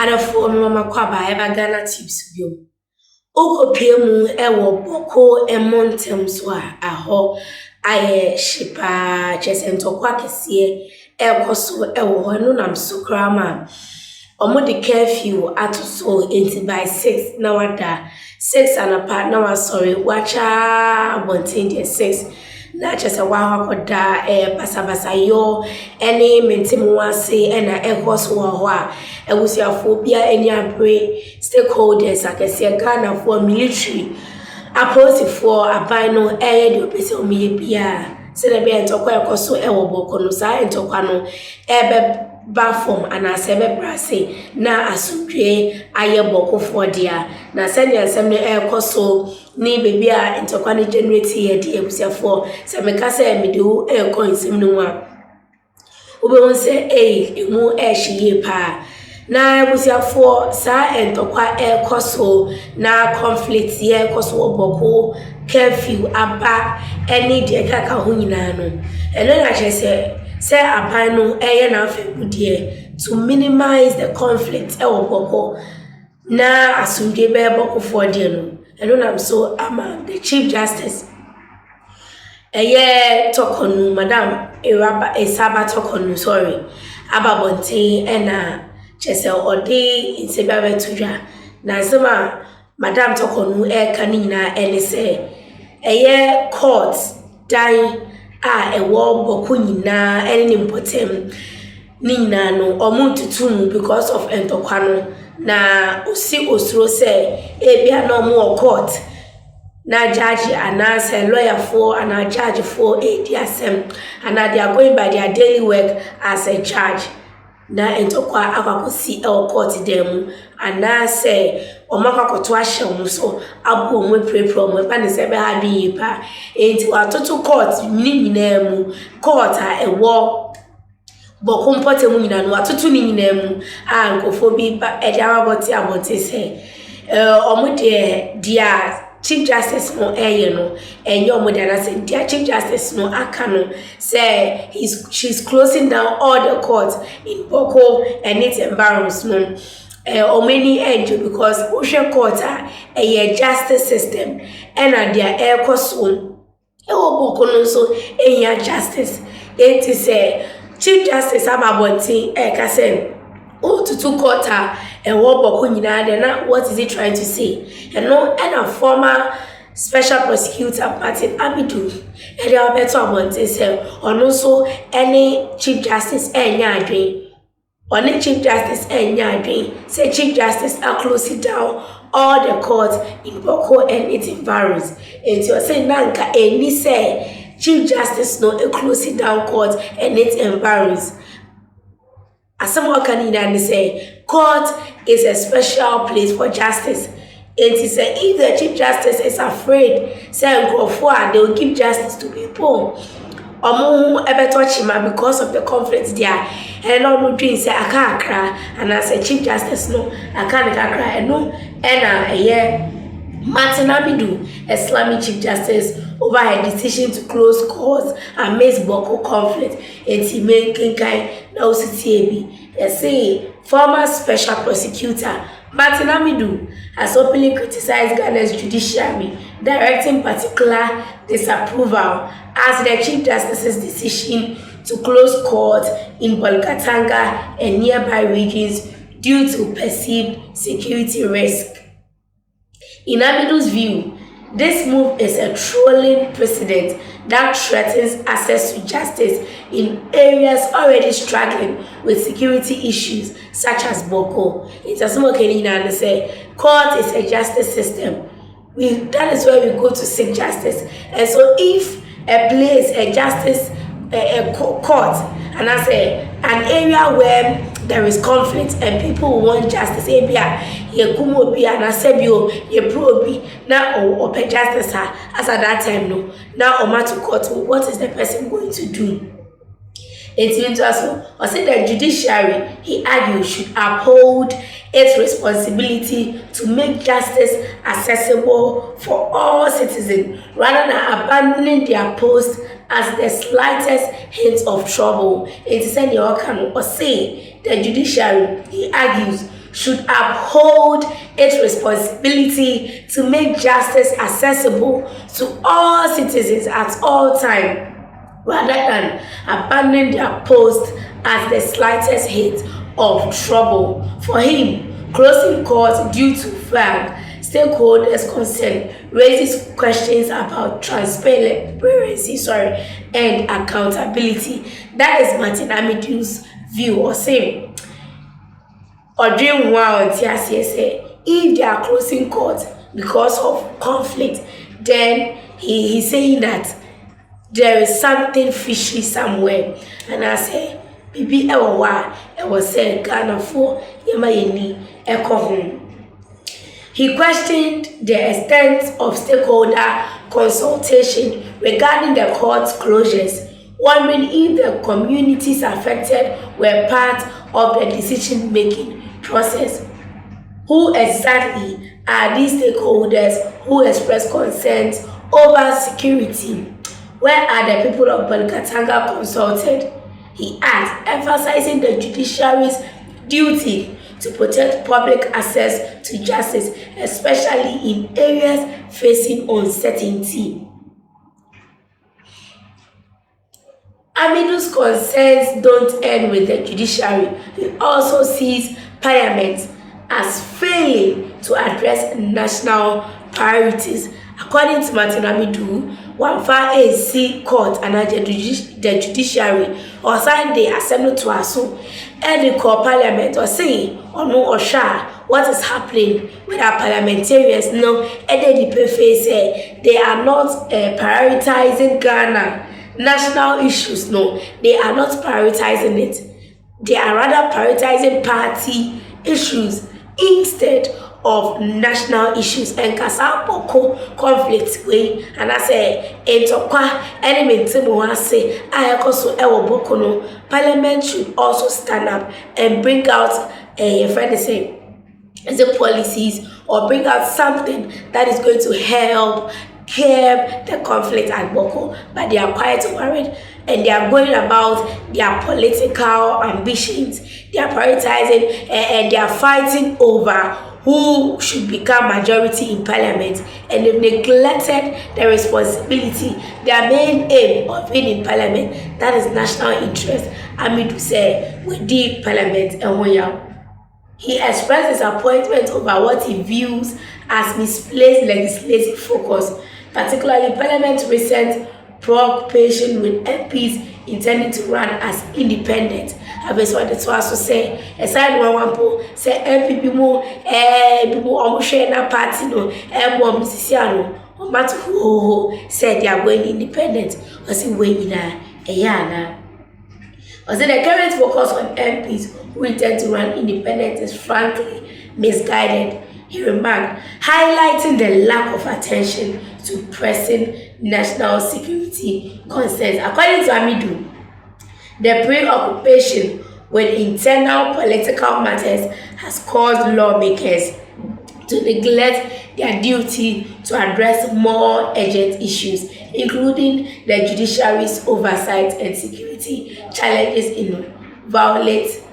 and for Mama Kwaba ever Ghanatube bio. Oko piemu ewo boko emontem so aho aye shipa chesentokwa kese ekoso ewo honu nam sukrama omo de curfew atoso 80 by 6 na wada 6 anapa na wa sorry wacha bontin de 6 na chese wa hakoda pasabasa yo ene mentimu ase ena ekoso ho a ewusiafo bia eni abre stakeholders akese Ghana for military approach for abino de opese omiye bia se na bia ntokwa ekoso ewo boko no sa ntokwa no ebe ba form ana sebe brase na asundwe aye boko for dia na send ansem ne ekoso ni baby a ntokwa ne generate ye de ebusiafo se meka se medu nsem no a obe won se emu hye pa na ebusiafo sa entokwa ekoso na conflict ye ekoso boko curfew aba any de kaka ho nyina no eno na chese say abano na afebudie to minimize the conflict boko na asundwe be boko for die no eno na so ama the chief justice tokonu madam eraba esaba tokonu sorry ababonte ena chese odi insebia betudwa na sema madam tokonu kanina elise court dan ewo boku nyina ene nimpotem nyina no omuntutum because of entokwano na osi osuro se bia no mo court na judge anase lawyer for and judge for ADSM and they are going by their daily work as a judge na entokwa akwakosi court dem anase omakwakoto ahye omo so abo omo prepare omo pa ne se be ha bi pa enti watoto court nyina mu court ewo boko mpote mu nyina no watoto ni nyina mu ankofo bi ba e dia aboti se omo de dia chief justice no no enyo omo de na se dia chief justice no aka no say she's closing down all the courts in Boko and its environs no many enjoy because ocean court a justice system and their air cost Boko no so justice it is chief justice ababonti kase to court and Boko nyina na what is he trying to say and no and a former special prosecutor Martin Abidu and they are better abonti say or no so any chief justice adwin on the chief justice say chief justice are closing down all the courts in Boko and its environs. And you are saying nanka any say chief justice no closing down court and its environs. As someone can say court is a special place for justice. And he said if the chief justice is afraid, say go forward, they will give justice to people. Omo ebetochima because of the conflict there and no dream say aka akra and as a chief justice no aka akra and no Martin Abidu Islamic chief justice over her decision to close courts amidst Boko conflict and he making kind now CTAB they say former special prosecutor Martin Abidu has openly criticized Ghana's judiciary, directing particular disapproval as the Chief Justice's decision to close courts in Bolgatanga and nearby regions due to perceived security risk. In Abidu's view, this move is a trolling precedent that threatens access to justice in areas already struggling with security issues such as Boko. It's a small Kenyan say court is a justice system. That is where we go to seek justice. And so if a place, a justice, a court, and I say an area where there is conflict and people want justice, ye kumo bi and asebio ye probi na or justice as at that time no now or to court what is the person going to do? It's meant to us or say the judiciary, he argues, should uphold its responsibility to make justice accessible for all citizens rather than abandoning their post as the slightest hint of trouble. It is said or say the judiciary, he argues, should uphold its responsibility to make justice accessible to all citizens at all times, rather than abandoning their post at the slightest hint of trouble. For him, closing court due to vague stakeholders' concern raises questions about transparency and accountability. That is Martin Amidu's view, or saying, or dream wow, if they are closing court because of conflict, then he's saying that there is something fishy somewhere. And I say, Bibi Ewa, I was saying Ghana for Yamayeni Eko home. He questioned the extent of stakeholder consultation regarding the court's closures, wondering if the communities affected were part of the decision-making process. Who exactly are these stakeholders who express concerns over security? Where are the people of Bolgatanga consulted? He asked, emphasizing the judiciary's duty to protect public access to justice, especially in areas facing uncertainty. Amidu's concerns don't end with the judiciary. He also sees Parliament as failing to address national priorities. According to Martin Amidu, Wamfa AC Court and the judiciary or Sunday Assembly to Aso and the core Parliament or say or no or sure what is happening with our parliamentarians. No, and then the PFA say they are not prioritizing Ghana national issues. No, they are not prioritizing it. They are rather prioritizing party issues instead of national issues. And kasa boko conflict way and I say entokwa enemy timu say ayakoso ewo boko no. Parliament should also stand up and bring out a friend say the policies or bring out something that is going to help curb the conflict at Boko, but they are quite worried and they are going about their political ambitions. They are prioritizing and they are fighting over who should become majority in Parliament, and they've neglected the responsibility, their main aim of being in Parliament, that is national interest. Amidu said, we did Parliament and we are. He expressed his disappointment over what he views as misplaced legislative focus, particularly Parliament's recent preoccupation with MPs intending to run as independent. I was wanted to also say, aside one po say MP people almost share na party no, musiciano, or matter who said they are going independent, or say way in a yana. Or say the current focus on MPs who intend to run independent is frankly misguided, he remarked, highlighting the lack of attention to pressing national security concerns. According to Amidu, the preoccupation with internal political matters has caused lawmakers to neglect their duty to address more urgent issues, including the judiciary's oversight and security challenges in volatile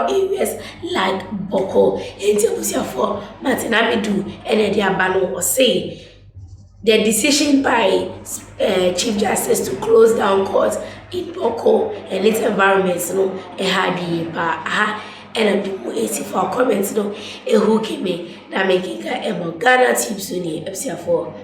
areas like Boko. For Martin Amidu and Ediabano was saying the decision by Chief Justice to close down courts in Boko and its environments, and I do 84 comments, who came in that making a Ghanatube Sunni, for